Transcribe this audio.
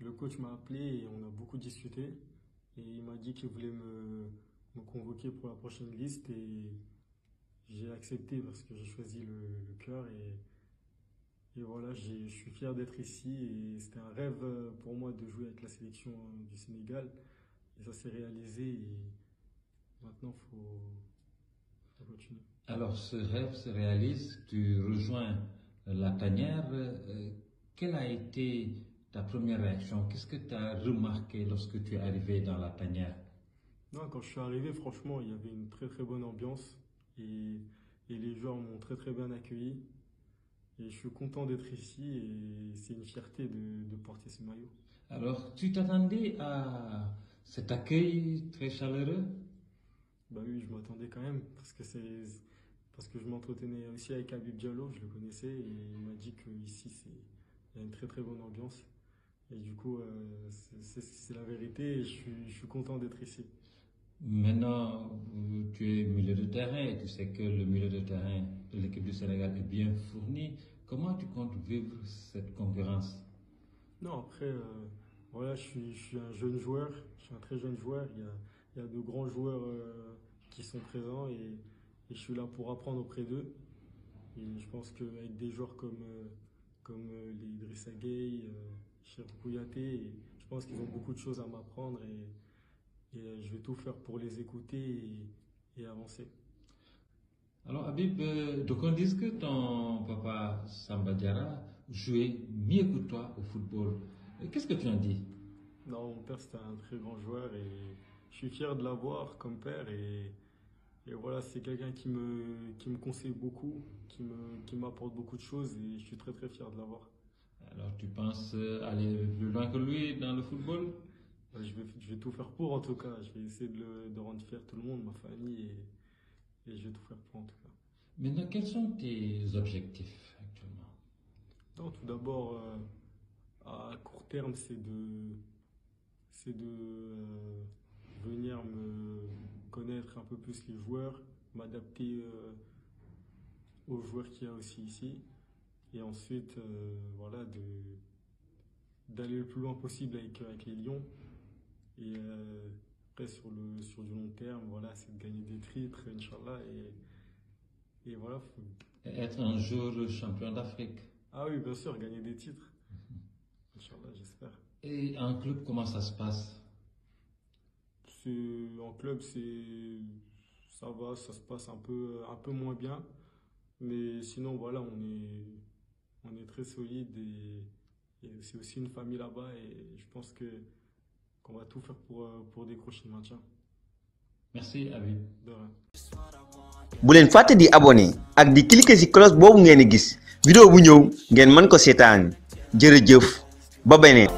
Le coach m'a appelé et on a beaucoup discuté. Et il m'a dit qu'il voulait me convoquer pour la prochaine liste. Et j'ai accepté parce que j'ai choisi le cœur. Et voilà, je suis fier d'être ici. Et c'était un rêve pour moi de jouer avec la sélection du Sénégal. Et ça s'est réalisé. Et maintenant, faut continuer. Alors, ce rêve se réalise, tu rejoins la tanière. Quelle a été ta première réaction? Qu'est-ce que tu as remarqué lorsque tu es arrivé dans la tanière? Non, quand je suis arrivé, franchement, il y avait une très très bonne ambiance. Et les joueurs m'ont très très bien accueilli. Et je suis content d'être ici et c'est une fierté de porter ce maillot. Alors, tu t'attendais à cet accueil très chaleureux? Bah oui, je m'attendais quand même parce que je m'entretenais aussi avec Habib Diallo, je le connaissais et il m'a dit qu'ici il y a une très très bonne ambiance. Et du coup, c'est la vérité et je suis content d'être ici. Maintenant, tu es milieu de terrain et tu sais que le milieu de terrain de l'équipe du Sénégal est bien fourni. Comment tu comptes vivre cette concurrence? Non, après, voilà, je suis un jeune joueur, je suis un très jeune joueur. Il y a de grands joueurs qui sont présents et je suis là pour apprendre auprès d'eux. Et je pense qu'avec des joueurs comme les Idrissa Gueye, Cheikhou Kouyaté, je pense qu'ils ont beaucoup de choses à m'apprendre et je vais tout faire pour les écouter et avancer. Alors, Habib, donc on dit que ton papa Samba Diarra jouait mieux que toi au football. Qu'est-ce que tu en dis? Non, mon père c'était un très grand joueur et je suis fier de l'avoir comme père et voilà, c'est quelqu'un qui me conseille beaucoup, qui m'apporte beaucoup de choses et je suis très très fier de l'avoir. Alors, tu penses aller plus loin que lui dans le football? Je vais tout faire pour en tout cas. Je vais essayer de rendre fier tout le monde, ma famille et je vais tout faire pour en tout cas. Maintenant, quels sont tes objectifs actuellement? Non, tout d'abord, à court terme, c'est de venir me connaître un peu plus les joueurs, m'adapter aux joueurs qu'il y a aussi ici. Et ensuite, voilà, d'aller le plus loin possible avec les Lions. Et après, sur du long terme, voilà, c'est de gagner des titres, Inch'Allah. Et voilà. Être un jour champion d'Afrique. Ah oui, bien sûr, gagner des titres. Inch'Allah, j'espère. Et en club, comment ça se passe? En club, ça va, ça se passe un peu moins bien. Mais sinon, voilà, on est très solide et c'est aussi une famille là-bas. Et je pense qu'on va tout faire pour décrocher le maintien. Merci, Habib. De rien. bu leen fàtte di abonné ak di cliquer ci cloche boobu ngeen gis vidéo bu ñëw ngeen mën ko seetaan jërëjëf ba beneen